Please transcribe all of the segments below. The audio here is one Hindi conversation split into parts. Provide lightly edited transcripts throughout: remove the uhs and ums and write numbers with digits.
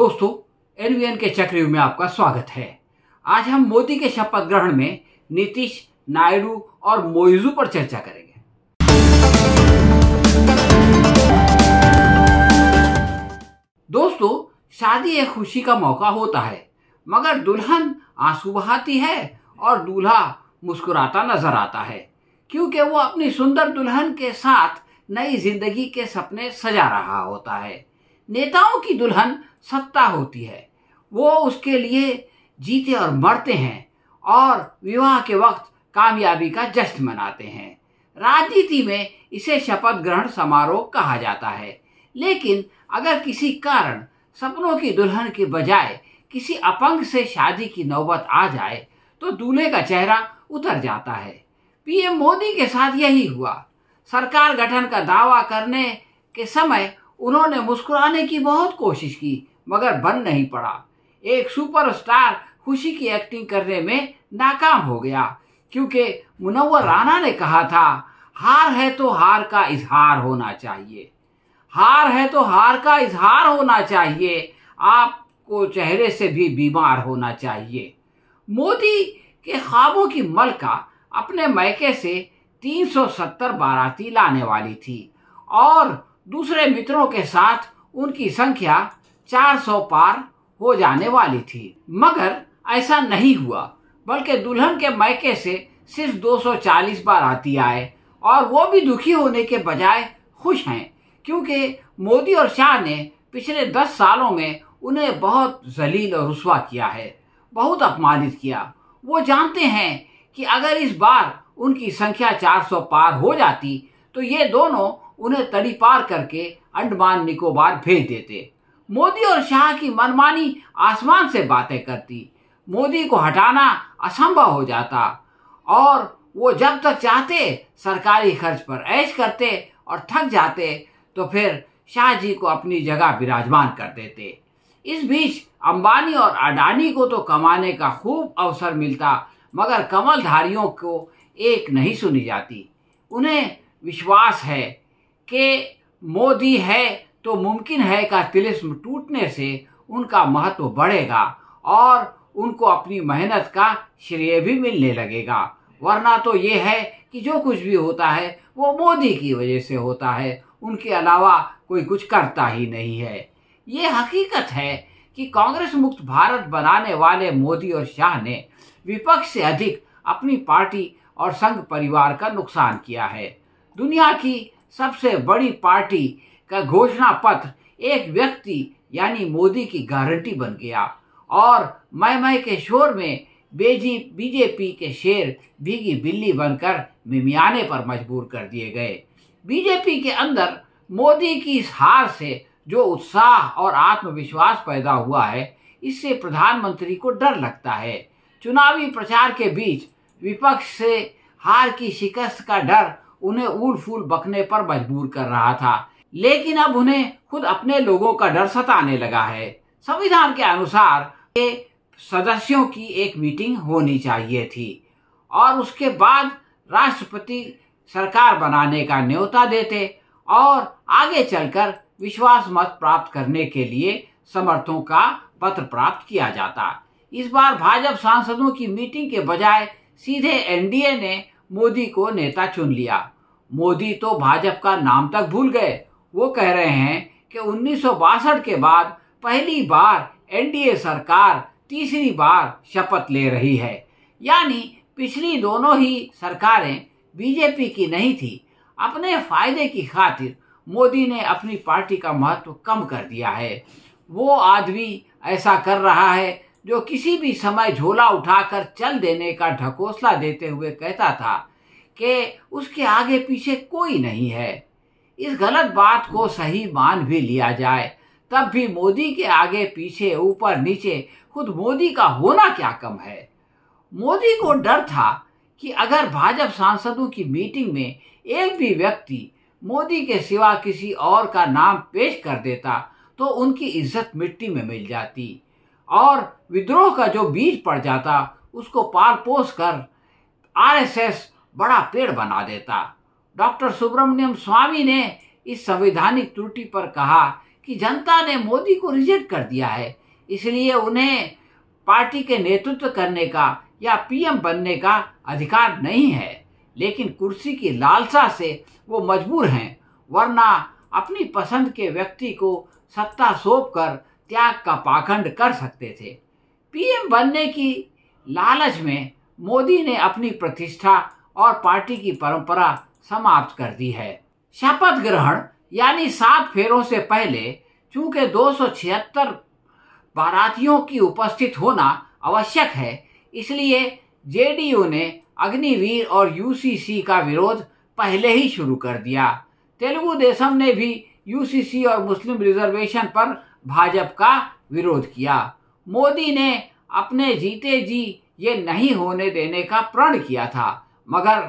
दोस्तों, एनवीएन के चक्रव्यूह में आपका स्वागत है। आज हम मोदी के शपथ ग्रहण में नीतीश, नायडू और मोइजू पर चर्चा करेंगे। दोस्तों, शादी एक खुशी का मौका होता है, मगर दुल्हन आंसू बहाती है और दूल्हा मुस्कुराता नजर आता है, क्योंकि वो अपनी सुंदर दुल्हन के साथ नई जिंदगी के सपने सजा रहा होता है। नेताओं की दुल्हन सत्ता होती है, वो उसके लिए जीते और मरते हैं और विवाह के वक्त कामयाबी का जश्न मनाते हैं। राजनीति में इसे शपथ ग्रहण समारोह कहा जाता है, लेकिन अगर किसी कारण सपनों की दुल्हन के बजाय किसी अपंग से शादी की नौबत आ जाए तो दूल्हे का चेहरा उतर जाता है। पीएम मोदी के साथ यही हुआ। सरकार गठन का दावा करने के समय उन्होंने मुस्कुराने की बहुत कोशिश की, मगर बन नहीं पड़ा। एक सुपरस्टार खुशी की एक्टिंग करने में नाकाम हो गया, क्योंकि मुनव्वर राना ने कहा था, हार है तो हार का इजहार होना चाहिए, हार है तो हार का इजहार होना चाहिए, आपको चेहरे से भी बीमार होना चाहिए। मोदी के ख्वाबों की मलका अपने मैके से 370 बाराती लाने वाली थी और दूसरे मित्रों के साथ उनकी संख्या 400 पार हो जाने वाली थी, मगर ऐसा नहीं हुआ, बल्कि दुल्हन के मैके से सिर्फ 240 बाराती आए और वो भी दुखी होने के बजाय खुश हैं, क्योंकि मोदी और शाह ने पिछले 10 सालों में उन्हें बहुत जलील और रुस्वा किया है, बहुत अपमानित किया। वो जानते हैं कि अगर इस बार उनकी संख्या 400 पार हो जाती तो ये दोनों उन्हें तड़ी पार करके अंडमान निकोबार भेज देते। मोदी और शाह की मनमानी आसमान से बातें करती, मोदी को हटाना असंभव हो जाता और वो जब तक चाहते सरकारी खर्च पर ऐश करते और थक जाते तो फिर शाह जी को अपनी जगह विराजमान कर देते। इस बीच अंबानी और अडानी को तो कमाने का खूब अवसर मिलता, मगर कमलधारियों को एक नहीं सुनी जाती। उन्हें विश्वास है कि मोदी है तो मुमकिन है का तिलिस्म टूटने से उनका महत्व बढ़ेगा और उनको अपनी मेहनत का श्रेय भी मिलने लगेगा। वरना तो ये है कि जो कुछ भी होता है वो मोदी की वजह से होता है, उनके अलावा कोई कुछ करता ही नहीं है। ये हकीकत है कि कांग्रेस मुक्त भारत बनाने वाले मोदी और शाह ने विपक्ष से अधिक अपनी पार्टी और संघ परिवार का नुकसान किया है। दुनिया की सबसे बड़ी पार्टी का घोषणा पत्र एक व्यक्ति यानी मोदी की गारंटी बन गया और मैं के शोर में बीजेपी के शेर भीगी बिल्ली बनकर मिमियाने पर मजबूर कर दिए गए। बीजेपी के अंदर मोदी की इस हार से जो उत्साह और आत्मविश्वास पैदा हुआ है, इससे प्रधानमंत्री को डर लगता है। चुनावी प्रचार के बीच विपक्ष से हार की शिकस्त का डर उन्हें ऊल फूल बकने पर मजबूर कर रहा था, लेकिन अब उन्हें खुद अपने लोगों का डर सताने लगा है। संविधान के अनुसार ये सदस्यों की एक मीटिंग होनी चाहिए थी और उसके बाद राष्ट्रपति सरकार बनाने का न्योता देते और आगे चलकर विश्वास मत प्राप्त करने के लिए समर्थकों का पत्र प्राप्त किया जाता। इस बार भाजपा सांसदों की मीटिंग के बजाय सीधे एनडीए ने मोदी को नेता चुन लिया। मोदी तो भाजपा का नाम तक भूल गए। वो कह रहे हैं कि 1962 के बाद पहली बार एनडीए सरकार तीसरी बार शपथ ले रही है, यानी पिछली दोनों ही सरकारें बीजेपी की नहीं थी। अपने फायदे की खातिर मोदी ने अपनी पार्टी का महत्व कम कर दिया है। वो आदमी ऐसा कर रहा है जो किसी भी समय झोला उठाकर चल देने का ढकोसला देते हुए कहता था कि उसके आगे पीछे कोई नहीं है। इस गलत बात को सही मान भी लिया जाए, तब भी मोदी के आगे पीछे ऊपर नीचे खुद मोदी का होना क्या कम है। मोदी को डर था कि अगर भाजपा सांसदों की मीटिंग में एक भी व्यक्ति मोदी के सिवा किसी और का नाम पेश कर देता तो उनकी इज्जत मिट्टी में मिल जाती और विद्रोह का जो बीज पड़ जाता उसको पाल पोस कर आरएसएस बड़ा पेड़ बना देता। डॉक्टर सुब्रमण्यम स्वामी ने इस संवैधानिक त्रुटि पर कहा कि जनता ने मोदी को रिजेक्ट कर दिया है, इसलिए उन्हें पार्टी के नेतृत्व करने का या पीएम बनने का अधिकार नहीं है, लेकिन कुर्सी की लालसा से वो मजबूर हैं, वरना अपनी पसंद के व्यक्ति को सत्ता सौंपकर त्याग का पाखंड कर सकते थे। पीएम बनने की लालच में मोदी ने अपनी प्रतिष्ठा और पार्टी की परंपरा समाप्त कर दी है। शपथ ग्रहण यानी 7 फेरों से पहले चूंकि 276 बारातियों की उपस्थित होना आवश्यक है, इसलिए जेडीयू ने अग्निवीर और यूसीसी का विरोध पहले ही शुरू कर दिया। तेलुगु देशम ने भी यूसीसी और मुस्लिम रिजर्वेशन पर भाजपा का विरोध किया। मोदी ने अपने जीते जी ये नहीं होने देने का प्रण किया था, मगर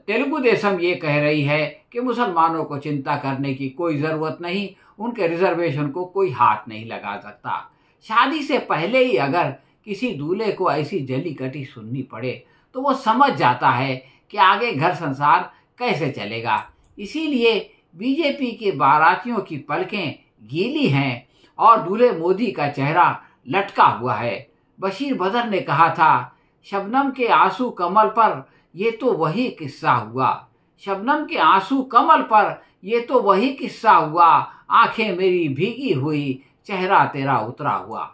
तेलुगु देशम ये कह रही है कि मुसलमानों को चिंता करने की कोई ज़रूरत नहीं, उनके रिजर्वेशन को कोई हाथ नहीं लगा सकता। शादी से पहले ही अगर किसी दूल्हे को ऐसी जली कटी सुननी पड़े तो वो समझ जाता है कि आगे घर संसार कैसे चलेगा। इसीलिए बीजेपी के बारातियों की पलकें गीली हैं और दूल्हे मोदी का चेहरा लटका हुआ है। बशीर बदर ने कहा था, शबनम के आंसू कमल पर ये तो वही किस्सा हुआ, शबनम के आंसू कमल पर ये तो वही किस्सा हुआ, आंखें मेरी भीगी हुई, चेहरा तेरा उतरा हुआ।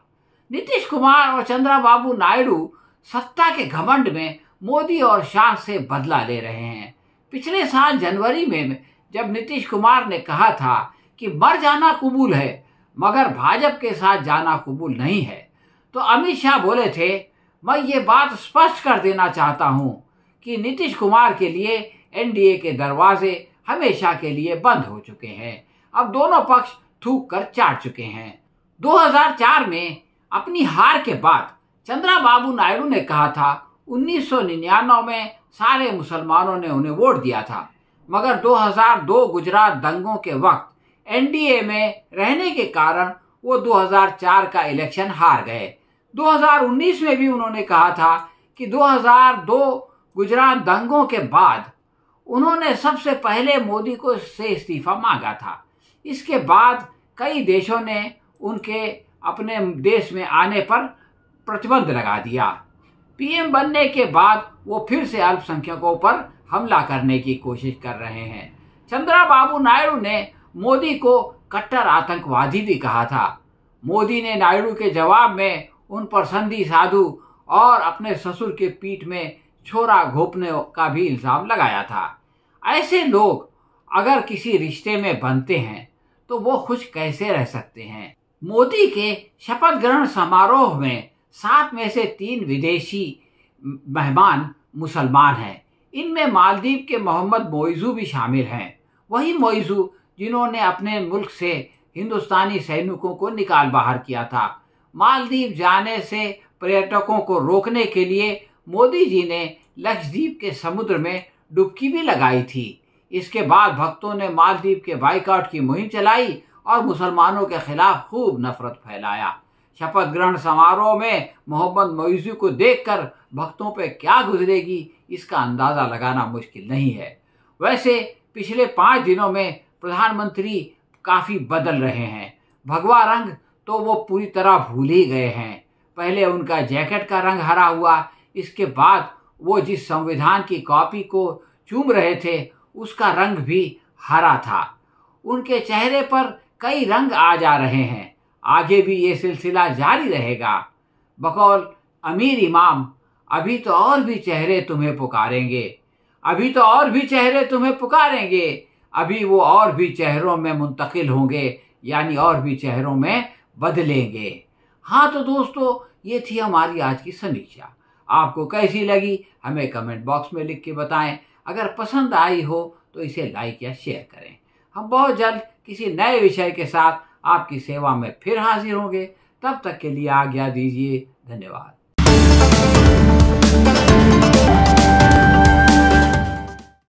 नीतीश कुमार और चंद्रबाबू नायडू सत्ता के घमंड में मोदी और शाह से बदला ले रहे हैं। पिछले साल जनवरी में जब नीतीश कुमार ने कहा था कि मर जाना कबूल है मगर भाजपा के साथ जाना कबूल नहीं है, तो अमित शाह बोले थे, मैं ये बात स्पष्ट कर देना चाहता हूं कि नीतीश कुमार के लिए एनडीए के दरवाजे हमेशा के लिए बंद हो चुके हैं। अब दोनों पक्ष थूक कर चाट चुके हैं। 2004 में अपनी हार के बाद चंद्रबाबू नायडू ने कहा था 1999 में सारे मुसलमानों ने उन्हें वोट दिया था, मगर 2002 गुजरात दंगों के वक्त एनडीए में रहने के कारण वो 2004 का इलेक्शन हार गए। 2019 में भी उन्होंने कहा था कि 2002 गुजरात दंगों के बाद उन्होंने सबसे पहले मोदी को से इस्तीफा मांगा था। इसके बाद कई देशों ने उनके अपने देश में आने पर प्रतिबंध लगा दिया। पीएम बनने के बाद वो फिर से अल्पसंख्यकों पर हमला करने की कोशिश कर रहे हैं। चंद्रबाबू नायडू ने मोदी को कट्टर आतंकवादी भी कहा था। मोदी ने नायडू के जवाब में उन पर संधि साधु और अपने ससुर के पीठ में छोरा घोंपने का भी इल्जाम लगाया था। ऐसे लोग अगर किसी रिश्ते में बनते हैं तो वो खुश कैसे रह सकते हैं। मोदी के शपथ ग्रहण समारोह में 7 में से 3 विदेशी मेहमान मुसलमान हैं। इनमें मालदीव के मोहम्मद मोइजू भी शामिल हैं। वही मोइजू जिन्होंने अपने मुल्क से हिंदुस्तानी सैनिकों को निकाल बाहर किया था। मालदीव जाने से पर्यटकों को रोकने के लिए मोदी जी ने लक्षद्वीप के समुद्र में डुबकी भी लगाई थी। इसके बाद भक्तों ने मालदीव के बाइकआउट की मुहिम चलाई और मुसलमानों के खिलाफ खूब नफरत फैलाया। शपथ ग्रहण समारोह में मोहम्मद मोइजू को देखकर भक्तों पे क्या गुजरेगी इसका अंदाजा लगाना मुश्किल नहीं है। वैसे पिछले 5 दिनों में प्रधानमंत्री काफी बदल रहे हैं। भगवा रंग तो वो पूरी तरह भूल ही गए हैं। पहले उनका जैकेट का रंग हरा हुआ, इसके बाद वो जिस संविधान की कॉपी को चूम रहे थे उसका रंग भी हरा था। उनके चेहरे पर कई रंग आ जा रहे हैं। आगे भी ये सिलसिला जारी रहेगा। बकौल अमीर इमाम, अभी तो और भी चेहरे तुम्हें पुकारेंगे, अभी तो और भी चेहरे तुम्हें पुकारेंगे, अभी वो और भी चेहरों में मुंतकिल होंगे, यानी और भी चेहरों में बदलेंगे। हाँ तो दोस्तों, ये थी हमारी आज की समीक्षा। आपको कैसी लगी हमें कमेंट बॉक्स में लिख के बताएं। अगर पसंद आई हो तो इसे लाइक या शेयर करें। हम बहुत जल्द किसी नए विषय के साथ आपकी सेवा में फिर हाजिर होंगे। तब तक के लिए आज्ञा दीजिए। धन्यवाद।